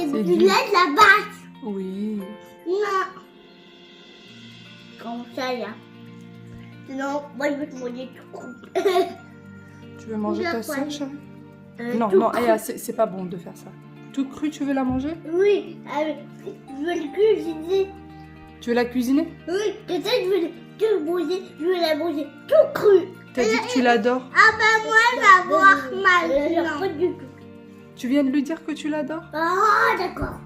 c'est C'est du du- lait de la vache. Oui. Non. Comme ça, là. Sinon, moi, je vais te manger tout cru. Tu veux manger ta D'accord. soeur, chérie? Tout cru. Aya, c'est pas bon de faire ça. Tout cru, tu veux la manger? Oui, je veux le cuisiner. Tu veux la cuisiner? Oui, peut-être je vais tout manger. Je vais la manger tout cru. T'as dit que tu l'adores. Ah ben moi, je vais avoir mal. Non, pas du tout. Tu viens de lui dire que tu l'adores? Ah, d'accord.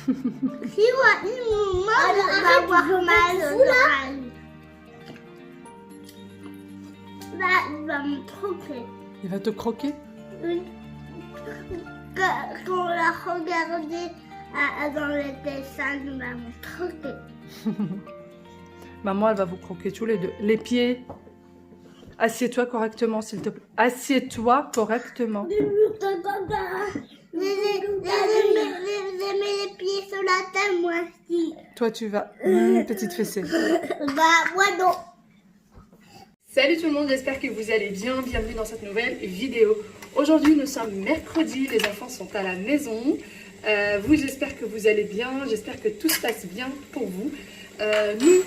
Si moi, je vais avoir mal. Il va me tromper. Il va te croquer? Quand on l'a regardé dans le dessin, il va me tromper. Maman, elle va vous croquer tous les deux. Les pieds. Assieds-toi correctement, s'il te plaît. Assieds-toi correctement. Vous aimez les pieds sur la table, moi aussi. Toi, tu vas. Petite fessée. Moi non. Salut tout le monde, j'espère que vous allez bien. Bienvenue dans cette nouvelle vidéo. Aujourd'hui, nous sommes mercredi. Les enfants sont à la maison. Vous, j'espère que vous allez bien. J'espère que tout se passe bien pour vous. Nous,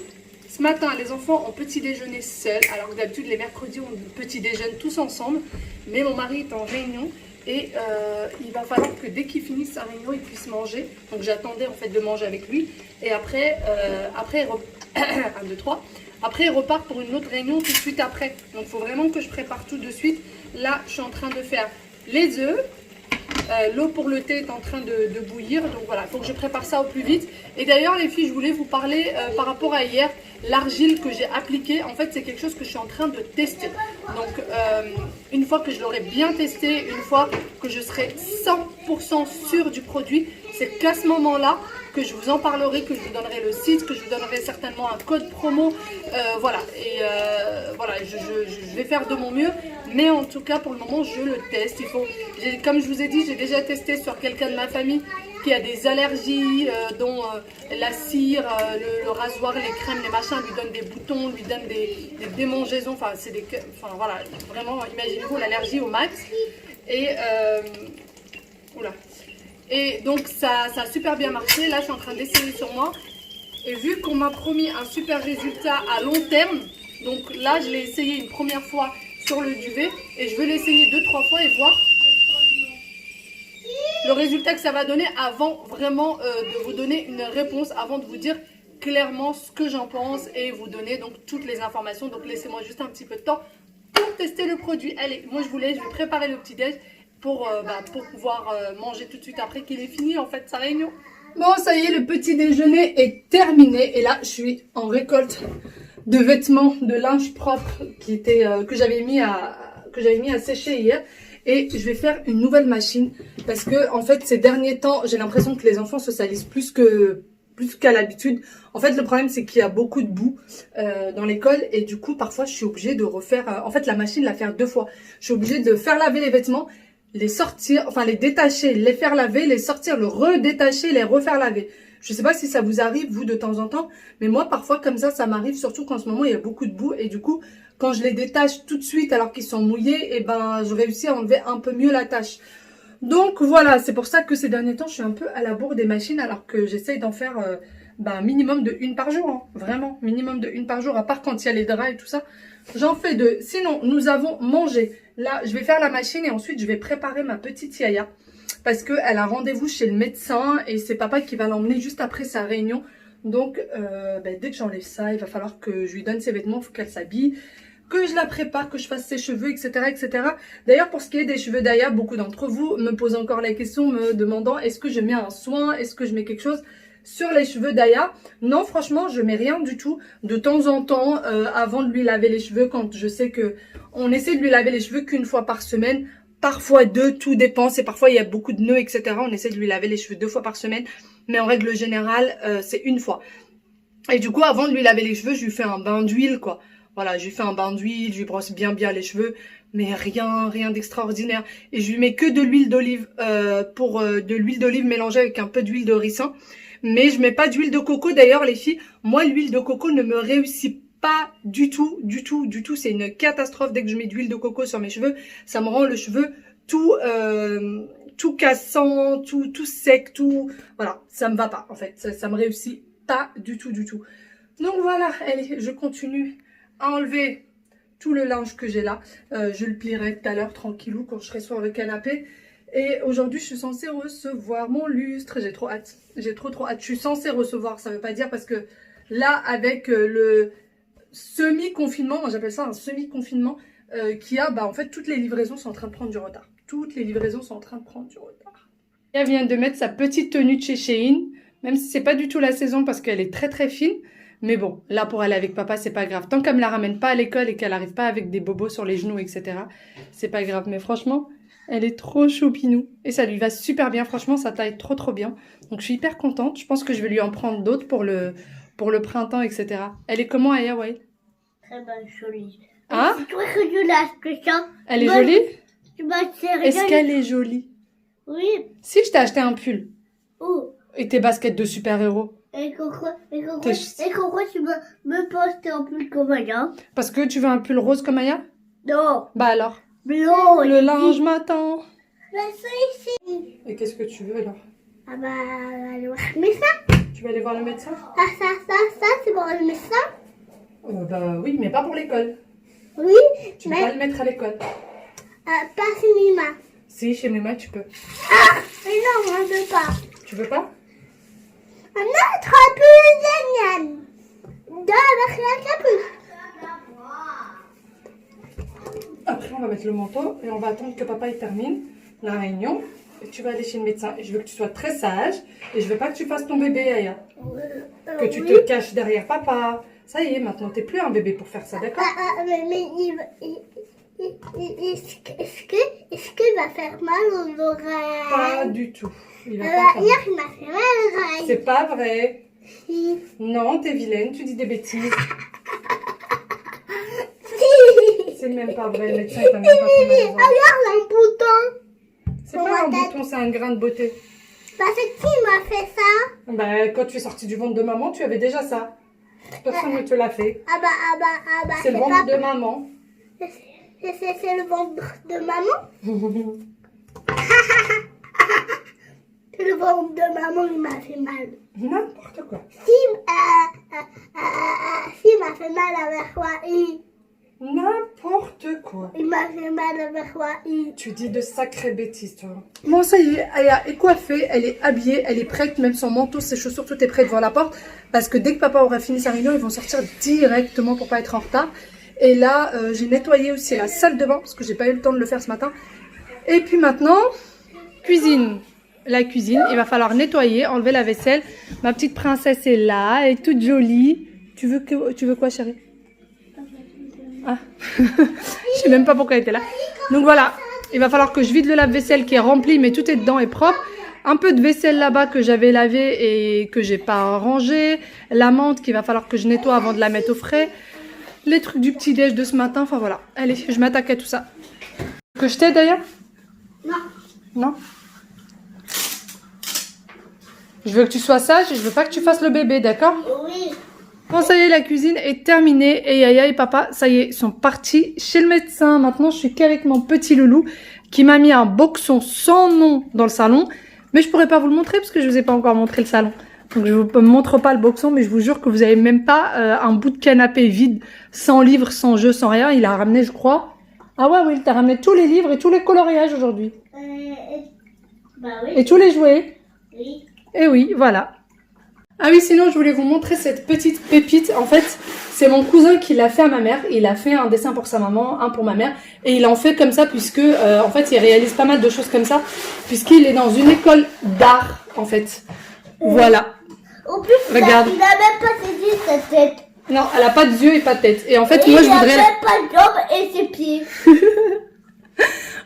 ce matin, les enfants ont petit déjeuner seuls. Alors que d'habitude, les mercredis, on petit déjeune tous ensemble. Mais mon mari est en réunion. Et il va falloir que dès qu'il finisse sa réunion, il puisse manger. Donc j'attendais en fait de manger avec lui. Et après, un, deux, trois. Après, il repart pour une autre réunion tout de suite après. Donc il faut vraiment que je prépare tout de suite. Là, je suis en train de faire les œufs. L'eau pour le thé est en train de bouillir. Donc voilà, il faut que je prépare ça au plus vite. Et d'ailleurs, les filles, je voulais vous parler par rapport à hier. L'argile que j'ai appliquée, en fait, c'est quelque chose que je suis en train de tester. Donc, une fois que je l'aurai bien testé, une fois que je serai 100% sûre du produit, c'est qu'à ce moment-là que je vous en parlerai, que je vous donnerai le site, que je vous donnerai certainement un code promo. Voilà, et voilà, je vais faire de mon mieux. Mais en tout cas, pour le moment, je le teste. Comme je vous ai dit, j'ai déjà testé sur quelqu'un de ma famille qui a des allergies, dont la cire, le rasoir, les crèmes, les machins lui donnent des boutons, lui donnent des démangeaisons. Enfin, voilà, vraiment, imaginez-vous l'allergie au max. Et oula. Et donc ça a super bien marché. Là, je suis en train d'essayer sur moi. Et vu qu'on m'a promis un super résultat à long terme, donc là, je l'ai essayé une première fois sur le duvet et je veux l'essayer 2-3 fois et voir le résultat que ça va donner avant vraiment de vous donner une réponse, avant de vous dire clairement ce que j'en pense et vous donner donc toutes les informations. Donc laissez-moi juste un petit peu de temps pour tester le produit. Allez, moi je vais préparer le petit-déj pour pouvoir manger tout de suite après qu'il ait fini en fait sa réunion. Bon, ça y est, le petit déjeuner est terminé et là je suis en récolte de vêtements, de linge propre que j'avais mis à sécher hier. Et je vais faire une nouvelle machine parce que en fait ces derniers temps j'ai l'impression que les enfants se salissent plus qu'à l'habitude. En fait le problème c'est qu'il y a beaucoup de boue dans l'école et du coup parfois je suis obligée de refaire en fait la machine la faire 2 fois. Je suis obligée de faire laver les vêtements, les sortir, enfin les détacher, les faire laver, les sortir, le redétacher, les refaire laver. Je sais pas si ça vous arrive vous de temps en temps, mais moi parfois comme ça m'arrive, surtout qu'en ce moment il y a beaucoup de boue et du coup quand je les détache tout de suite alors qu'ils sont mouillés, et ben je réussis à enlever un peu mieux la tâche. Donc voilà, c'est pour ça que ces derniers temps je suis un peu à la bourre des machines alors que j'essaye d'en faire minimum de 1 par jour, hein. Vraiment minimum de 1 par jour, à part quand il y a les draps et tout ça. J'en fais 2. Sinon nous avons mangé. Là je vais faire la machine et ensuite je vais préparer ma petite Yaya. Parce qu'elle a rendez-vous chez le médecin et c'est papa qui va l'emmener juste après sa réunion. Donc, dès que j'enlève ça, il va falloir que je lui donne ses vêtements, il faut qu'elle s'habille, que je la prépare, que je fasse ses cheveux, etc. etc. D'ailleurs, pour ce qui est des cheveux d'Aya, beaucoup d'entre vous me posent encore la question, me demandant est-ce que je mets un soin, est-ce que je mets quelque chose sur les cheveux d'Aya. Non, franchement, je mets rien du tout. De temps en temps, avant de lui laver les cheveux, quand je sais que on essaie de lui laver les cheveux qu'1 fois par semaine, parfois 2, tout dépend. C'est parfois il y a beaucoup de nœuds, etc. On essaie de lui laver les cheveux 2 fois par semaine. Mais en règle générale, c'est 1 fois. Et du coup, avant de lui laver les cheveux, je lui fais un bain d'huile, quoi. Voilà, je lui fais un bain d'huile, je lui brosse bien les cheveux. Mais rien d'extraordinaire. Et je lui mets que de l'huile d'olive, de l'huile d'olive mélangée avec un peu d'huile de ricin. Mais je mets pas d'huile de coco. D'ailleurs, les filles, moi, l'huile de coco ne me réussit pas du tout. C'est une catastrophe dès que je mets d'huile de coco sur mes cheveux. Ça me rend le cheveu tout, tout cassant, tout sec, tout... Voilà, ça me va pas en fait. Ça me réussit pas du tout, du tout. Donc voilà, allez, je continue à enlever tout le linge que j'ai là. Je le plierai tout à l'heure tranquillou quand je serai sur le canapé. Et aujourd'hui, je suis censée recevoir mon lustre. J'ai trop hâte. J'ai trop hâte. Je suis censée recevoir, ça veut pas dire parce que là, avec le semi-confinement, moi j'appelle ça un semi-confinement, qu'il y a, bah en fait, toutes les livraisons sont en train de prendre du retard. Toutes les livraisons sont en train de prendre du retard. Elle vient de mettre sa petite tenue de chez Shein, même si c'est pas du tout la saison parce qu'elle est très très fine. Mais bon, là pour aller avec papa, c'est pas grave. Tant qu'elle me la ramène pas à l'école et qu'elle arrive pas avec des bobos sur les genoux, etc., c'est pas grave. Mais franchement, elle est trop choupinou. Et ça lui va super bien. Franchement, ça taille trop bien. Donc je suis hyper contente. Je pense que je vais lui en prendre d'autres pour le printemps, etc. Elle est comment, Aya, ouais? Très bien, jolie. Hein? C'est toi que tu l'as, que ça. Elle est jolie? Est-ce Est qu'elle est jolie? Oui. Si je t'ai acheté un pull Oh. et tes baskets de super-héros. Et pourquoi T'es- tu me postes un peu comme ça? Parce que tu veux un pull rose comme Aya? Non. Bah alors, Blanc. le linge m'attend. C'est ici. Et qu'est-ce que tu veux alors? Ah bah, allez voir le médecin. Tu vas aller voir le médecin? Ça, c'est pour le médecin. Bah oui, mais pas pour l'école. Oui. Tu peux pas le mettre à l'école. Pas cinéma. Si, chez Mima, tu peux. Ah, mais non, on ne veut pas. Tu veux pas? Un autre peu génial. Avec la capuche. Après, on va mettre le manteau et on va attendre que papa il termine la réunion. Et tu vas aller chez le médecin. Et je veux que tu sois très sage. Et je veux pas que tu fasses ton bébé, Aya. Que tu te caches derrière papa. Ça y est, maintenant, t'es plus un bébé pour faire ça, d'accord? Mais est-ce qu'il va faire mal aux oreilles? Pas du tout. Il va pas faire Hier, il m'a fait mal aux oreilles. C'est pas vrai. Si. Non, t'es vilaine, tu dis des bêtises. C'est même pas vrai, le médecin t'a même pas fait mal aux oreilles. Regarde un bouton. C'est pas un bouton, c'est un grain de beauté. Parce que qui m'a fait ça? Bah, quand tu es sortie du ventre de maman, tu avais déjà ça. Personne ne te l'a fait. Ah bah, C'est le ventre de maman. C'est le ventre de maman? C'est le ventre de maman, il m'a fait mal. N'importe quoi. Si il m'a fait mal avec quoi? N'importe quoi. Il m'a fait mal avec quoi? Tu dis de sacrées bêtises, toi. Bon, ça y est, Aya est coiffée, elle est habillée, elle est prête, même son manteau, ses chaussures, tout est prêt devant la porte. Parce que dès que papa aura fini sa réunion, ils vont sortir directement pour pas être en retard. Et là, j'ai nettoyé aussi la salle de bain, parce que j'ai pas eu le temps de le faire ce matin. Et puis maintenant, cuisine. La cuisine, il va falloir nettoyer, enlever la vaisselle. Ma petite princesse est là, elle est toute jolie. Tu veux quoi, chérie? Ah, je sais même pas pourquoi elle était là. Donc voilà, il va falloir que je vide le lave-vaisselle qui est rempli, mais tout est dedans et propre. Un peu de vaisselle là-bas que j'avais lavé et que j'ai pas rangé. La menthe qu'il va falloir que je nettoie avant de la mettre au frais. Les trucs du petit-déj de ce matin, enfin voilà. Allez, je m'attaque à tout ça. Que je t'aide d'ailleurs? Non. Non? Je veux que tu sois sage et je veux pas que tu fasses le bébé, d'accord? Oui. Bon, ça y est, la cuisine est terminée et Yaya et papa, ça y est, sont partis chez le médecin. Maintenant, je suis qu'avec mon petit loulou qui m'a mis un boxon sans nom dans le salon. Mais je pourrais pas vous le montrer parce que je vous ai pas encore montré le salon. Donc, je vous montre pas le boxon, mais je vous jure que vous avez même pas un bout de canapé vide, sans livres, sans jeux, sans rien. Il a ramené, je crois. Ah ouais, oui, il t'a ramené tous les livres et tous les coloriages aujourd'hui. Bah oui. Et tous les jouets. Oui. Et oui, voilà. Ah oui, sinon, je voulais vous montrer cette petite pépite. En fait, c'est mon cousin qui l'a fait à ma mère. Il a fait un dessin pour sa maman, un pour ma mère. Et il en fait comme ça puisque, en fait, il réalise pas mal de choses comme ça. Puisqu'il est dans une école d'art, en fait. Voilà. En plus, Regarde. il a même pas ses yeux, sa tête. Non, elle a pas de yeux et pas de tête. Et en fait, Et moi, je il a voudrais... même pas de jambes et ses pieds.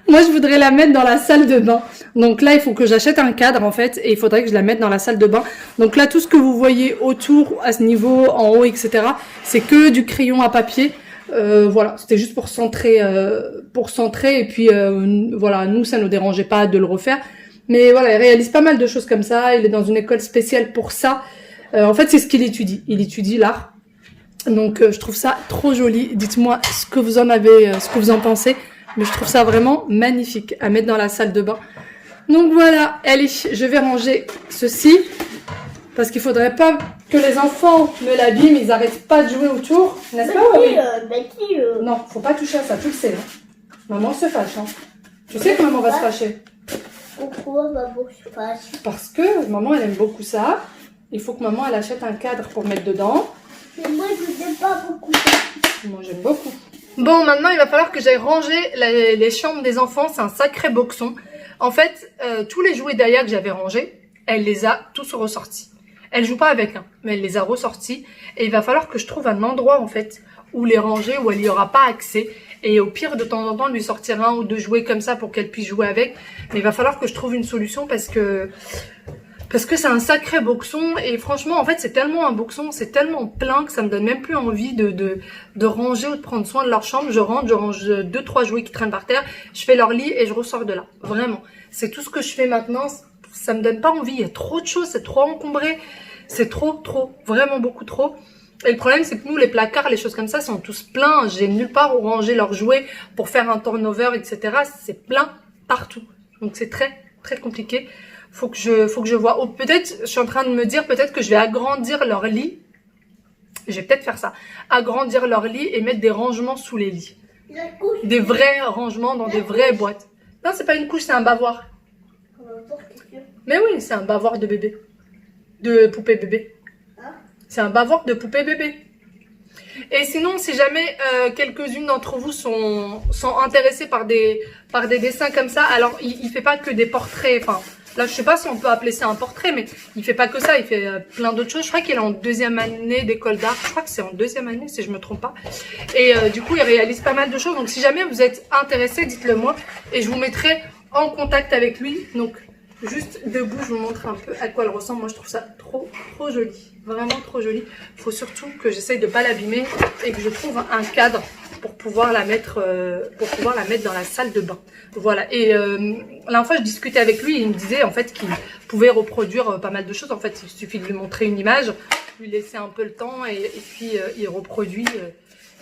Moi, je voudrais la mettre dans la salle de bain. Donc là, il faut que j'achète un cadre, en fait, et il faudrait que je la mette dans la salle de bain. Donc là, tout ce que vous voyez autour, à ce niveau, en haut, etc., c'est que du crayon à papier. Voilà, c'était juste pour centrer, et puis voilà, nous, ça nous dérangeait pas de le refaire. Mais voilà, il réalise pas mal de choses comme ça. Il est dans une école spéciale pour ça. En fait, c'est ce qu'il étudie. Il étudie l'art. Donc, je trouve ça trop joli. Dites-moi ce que vous en avez, ce que vous en pensez. Mais je trouve ça vraiment magnifique à mettre dans la salle de bain. Donc voilà, allez, je vais ranger ceci. Parce qu'il faudrait pas que les enfants me l'abîment, ils arrêtent pas de jouer autour. N'est-ce pas, oui? Non, faut pas toucher à ça, tu le sais. Hein. Maman se fâche. Hein. Tu sais que maman va se fâcher. Pourquoi maman se fâche? Parce que maman, elle aime beaucoup ça. Il faut que maman, elle achète un cadre pour mettre dedans. Mais moi, je n'aime pas beaucoup. Moi, j'aime beaucoup. Bon, maintenant, il va falloir que j'aille ranger les chambres des enfants. C'est un sacré boxon. En fait, tous les jouets d'Aya que j'avais rangés, elle les a tous ressortis. Elle joue pas avec, hein, mais elle les a ressortis. Et il va falloir que je trouve un endroit, en fait, où les ranger, où elle n'y aura pas accès. Et au pire, de temps en temps, lui sortir un ou deux jouets comme ça pour qu'elle puisse jouer avec. Mais il va falloir que je trouve une solution parce que c'est un sacré boxon. Et franchement, en fait, c'est tellement un boxon, c'est tellement plein que ça me donne même plus envie de ranger ou de prendre soin de leur chambre. Je range 2-3 jouets qui traînent par terre. Je fais leur lit et je ressors de là. Vraiment. C'est tout ce que je fais maintenant. Ça me donne pas envie. Il y a trop de choses, c'est trop encombré. C'est trop, vraiment beaucoup trop. Et le problème, c'est que nous, les placards, les choses comme ça, sont tous pleins. J'ai nulle part où ranger leurs jouets pour faire un turnover, etc. C'est plein partout. Donc, c'est très, très compliqué. Faut que je vois. Ou peut-être, je suis en train de me dire, peut-être que je vais agrandir leur lit. Je vais peut-être faire ça. Agrandir leur lit et mettre des rangements sous les lits. Des vrais rangements dans des vraies boîtes. Non, c'est pas une couche, c'est un bavoir. Mais oui, c'est un bavoir de bébé. De poupée bébé. C'est un bavoir de poupée bébé. Et sinon, si jamais quelques-unes d'entre vous sont intéressées par des dessins comme ça, alors il fait pas que des portraits. Enfin, là, je sais pas si on peut appeler ça un portrait, mais il fait pas que ça. Il fait plein d'autres choses. Je crois qu'il est en 2e année d'école d'art. Je crois que c'est en 2e année, si je me trompe pas. Et du coup, il réalise pas mal de choses. Donc, si jamais vous êtes intéressés, dites-le moi. Et je vous mettrai en contact avec lui. Donc, juste debout, je vous montre un peu à quoi elle ressemble. Moi, je trouve ça trop joli. Vraiment trop joli. Il faut surtout que j'essaye de pas l'abîmer et que je trouve un cadre pour pouvoir la mettre dans la salle de bain. Voilà. Et la dernière fois, je discutais avec lui et il me disait en fait qu'il pouvait reproduire pas mal de choses. En fait, il suffit de lui montrer une image, lui laisser un peu le temps et puis il reproduit.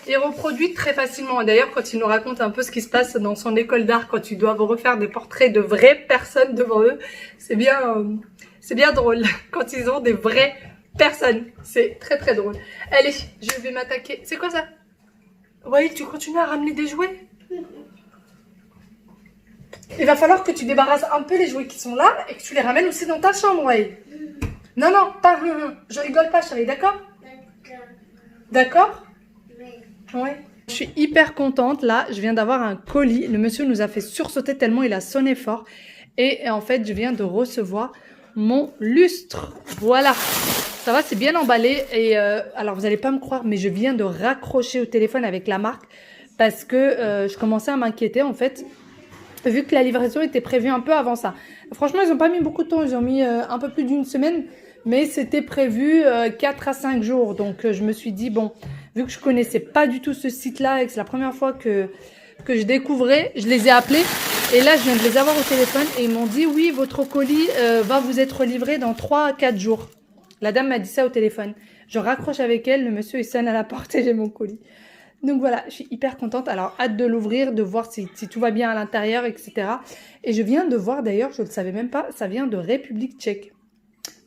Et reproduit très facilement. D'ailleurs, quand il nous raconte un peu ce qui se passe dans son école d'art, quand ils doivent refaire des portraits de vraies personnes devant eux, c'est bien drôle. Quand ils ont des vraies personnes, c'est très drôle. Allez, je vais m'attaquer. C'est quoi ça? Oui, tu continues à ramener des jouets? Il va falloir que tu débarrasses un peu les jouets qui sont là et que tu les ramènes aussi dans ta chambre, ouais. Non, pas. Je rigole pas, chérie, d'accord? D'accord? Ouais. Je suis hyper contente, là, je viens d'avoir un colis. Le monsieur nous a fait sursauter tellement il a sonné fort. Et en fait, je viens de recevoir mon lustre. Voilà. Ça va, c'est bien emballé. Et alors, vous n'allez pas me croire, mais je viens de raccrocher au téléphone avec la marque. Parce que je commençais à m'inquiéter, en fait. Vu que la livraison était prévue un peu avant ça. Franchement, ils n'ont pas mis beaucoup de temps. Ils ont mis un peu plus d'1 semaine. Mais c'était prévu 4 à 5 jours. Donc, je me suis dit, bon... Vu que je connaissais pas du tout ce site-là et que c'est la première fois que je découvrais, je les ai appelés. Et là, je viens de les avoir au téléphone et ils m'ont dit, oui, votre colis va vous être livré dans 3 à 4 jours. La dame m'a dit ça au téléphone. Je raccroche avec elle, le monsieur il sonne à la porte et j'ai mon colis. Donc voilà, je suis hyper contente. Alors, hâte de l'ouvrir, de voir si tout va bien à l'intérieur, etc. Et je viens de voir d'ailleurs, je ne le savais même pas, ça vient de République tchèque.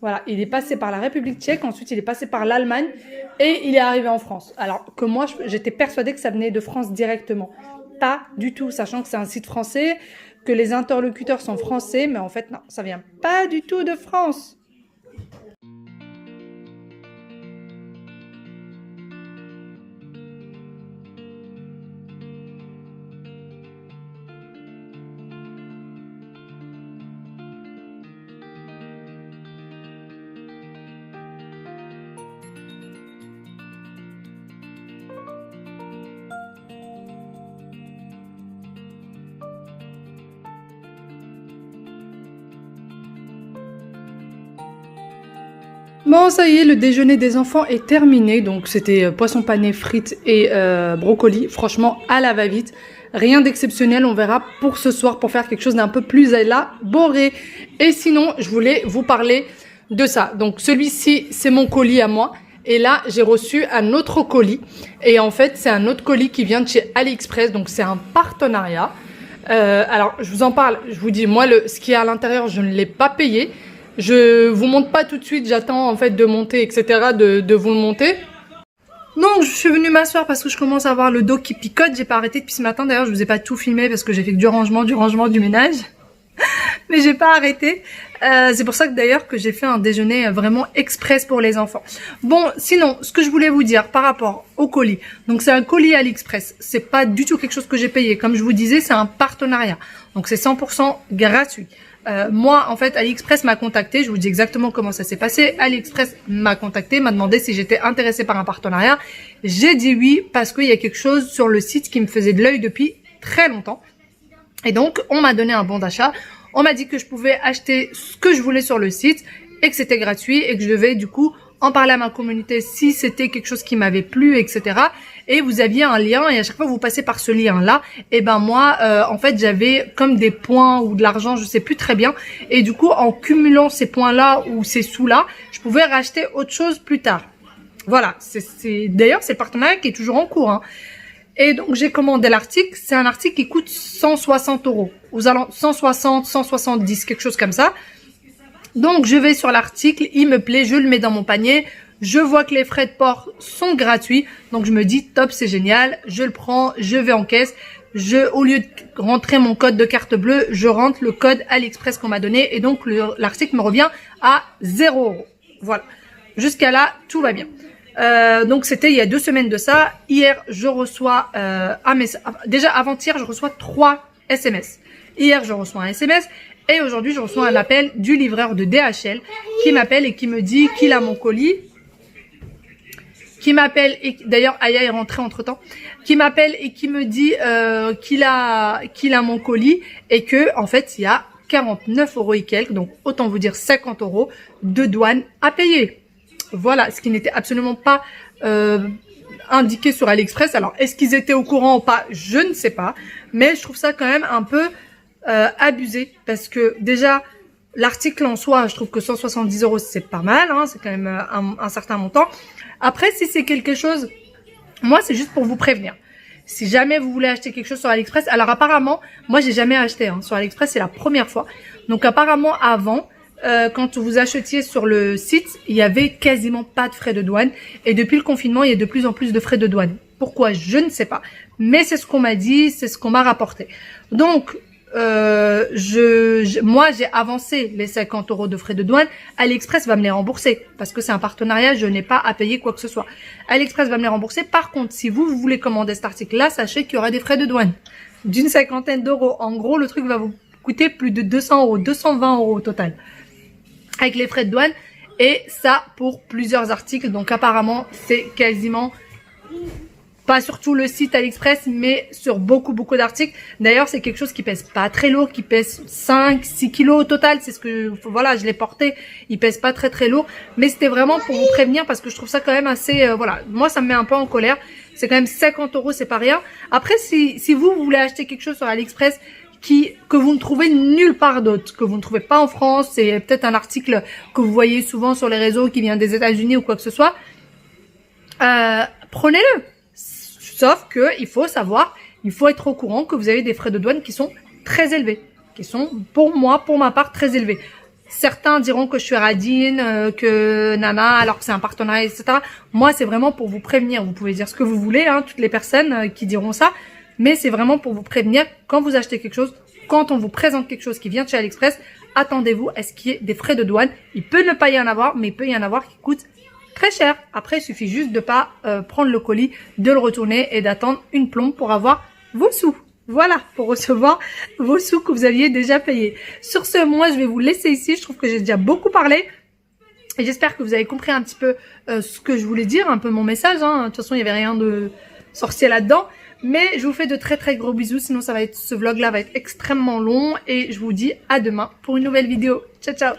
Voilà, il est passé par la République tchèque, ensuite il est passé par l'Allemagne et il est arrivé en France. Alors que moi, j'étais persuadée que ça venait de France directement. Pas du tout, sachant que c'est un site français, que les interlocuteurs sont français, mais en fait non, ça vient pas du tout de France. Bon, ça y est, le déjeuner des enfants est terminé. Donc, c'était poisson pané, frites et brocoli. Franchement, à la va-vite. Rien d'exceptionnel. On verra pour ce soir pour faire quelque chose d'un peu plus élaboré. Et sinon, je voulais vous parler de ça. Donc, celui-ci, c'est mon colis à moi. Et là, j'ai reçu un autre colis. Et en fait, c'est un autre colis qui vient de chez AliExpress. Donc, c'est un partenariat. Alors, je vous en parle. Je vous dis, moi, ce qui est à l'intérieur, je ne l'ai pas payé. Je vous montre pas tout de suite. J'attends en fait de monter, etc. de vous le monter. Donc, je suis venue m'asseoir parce que je commence à avoir le dos qui picote. J'ai pas arrêté depuis ce matin. D'ailleurs, je vous ai pas tout filmé parce que j'ai fait que du rangement, du ménage. Mais j'ai pas arrêté. C'est pour ça que d'ailleurs que j'ai fait un déjeuner vraiment express pour les enfants. Bon, sinon, ce que je voulais vous dire par rapport au colis. Donc, c'est un colis AliExpress. C'est pas du tout quelque chose que j'ai payé. Comme je vous disais, c'est un partenariat. Donc, c'est 100% gratuit. Moi, en fait, AliExpress m'a contacté. Je vous dis exactement comment ça s'est passé. AliExpress m'a contacté, m'a demandé si j'étais intéressée par un partenariat. J'ai dit oui parce qu'il y a quelque chose sur le site qui me faisait de l'œil depuis très longtemps. Et donc, on m'a donné un bon d'achat. On m'a dit que je pouvais acheter ce que je voulais sur le site et que c'était gratuit et que je devais du coup en parler à ma communauté si c'était quelque chose qui m'avait plu, etc. Et vous aviez un lien et à chaque fois que vous passez par ce lien-là, et ben moi, en fait, j'avais comme des points ou de l'argent, je sais plus très bien. Et du coup, en cumulant ces points-là ou ces sous-là, je pouvais racheter autre chose plus tard. Voilà, d'ailleurs, c'est le partenariat qui est toujours en cours, hein. Et donc, j'ai commandé l'article. C'est un article qui coûte 160 €. Aux alentours 160, 170, quelque chose comme ça. Donc, je vais sur l'article. Il me plaît. Je le mets dans mon panier. Je vois que les frais de port sont gratuits. Donc, je me dis, top, c'est génial. Je le prends. Je vais en caisse. Au lieu de rentrer mon code de carte bleue, je rentre le code AliExpress qu'on m'a donné. Et donc, l'article me revient à 0 €. Voilà. Jusqu'à là, tout va bien. Donc c'était il y a 2 semaines de ça. Hier, je reçois déjà avant-hier, je reçois 3 SMS. Hier, je reçois un SMS et aujourd'hui, je reçois un appel du livreur de DHL qui m'appelle et qui me dit qu'il a mon colis. Qui m'appelle et d'ailleurs Aya est rentrée entre-temps. Qui m'appelle et qui me dit qu'il a mon colis et que en fait, il y a 49 € et quelques, donc autant vous dire 50 € de douane à payer. Voilà, ce qui n'était absolument pas indiqué sur AliExpress. Alors, est-ce qu'ils étaient au courant ou pas? Je ne sais pas. Mais je trouve ça quand même un peu abusé. Parce que déjà, l'article en soi, je trouve que 170 €, c'est pas mal. Hein, c'est quand même un certain montant. Après, si c'est quelque chose... Moi, c'est juste pour vous prévenir. Si jamais vous voulez acheter quelque chose sur AliExpress... Alors, apparemment, moi, j'ai jamais acheté. Hein, sur AliExpress, c'est la première fois. Donc, apparemment, avant... quand vous achetiez sur le site, il y avait quasiment pas de frais de douane. Et depuis le confinement, il y a de plus en plus de frais de douane. Pourquoi? Je ne sais pas. Mais c'est ce qu'on m'a dit, c'est ce qu'on m'a rapporté. Donc, moi, j'ai avancé les 50 € de frais de douane. AliExpress va me les rembourser. Parce que c'est un partenariat, je n'ai pas à payer quoi que ce soit. AliExpress va me les rembourser. Par contre, si vous voulez commander cet article-là, sachez qu'il y aura des frais de douane. D'une 50aine d'euros. En gros, le truc va vous coûter plus de 200 €, 220 € au total. Avec les frais de douane et ça pour plusieurs articles. Donc apparemment c'est quasiment pas sur tout le site AliExpress mais sur beaucoup d'articles. D'ailleurs c'est quelque chose qui pèse pas très lourd, qui pèse 5-6 kg au total. C'est ce que voilà, je l'ai porté, il pèse pas très lourd. Mais c'était vraiment pour vous prévenir parce que je trouve ça quand même assez voilà, moi ça me met un peu en colère. C'est quand même 50 €, c'est pas rien. Après si vous voulez acheter quelque chose sur AliExpress que vous ne trouvez nulle part d'autre, que vous ne trouvez pas en France, c'est peut-être un article que vous voyez souvent sur les réseaux qui vient des États-Unis ou quoi que ce soit, prenez-le. Sauf que il faut savoir, il faut être au courant que vous avez des frais de douane qui sont très élevés, qui sont pour ma part très élevés. Certains diront que je suis radine, que nana, alors que c'est un partenariat, etc. Moi, c'est vraiment pour vous prévenir. Vous pouvez dire ce que vous voulez, hein, toutes les personnes qui diront ça. Mais c'est vraiment pour vous prévenir, quand vous achetez quelque chose, quand on vous présente quelque chose qui vient de chez AliExpress, attendez-vous à ce qu'il y ait des frais de douane. Il peut ne pas y en avoir, mais il peut y en avoir qui coûtent très cher. Après, il suffit juste de pas prendre le colis, de le retourner et d'attendre une plombe pour avoir vos sous. Voilà, pour recevoir vos sous que vous aviez déjà payés. Sur ce, moi, je vais vous laisser ici. Je trouve que j'ai déjà beaucoup parlé. Et j'espère que vous avez compris un petit peu ce que je voulais dire, un peu mon message. Hein. De toute façon, il n'y avait rien de sorcier là-dedans. Mais je vous fais de très gros bisous, sinon ce vlog là va être extrêmement long et je vous dis à demain pour une nouvelle vidéo. Ciao ciao.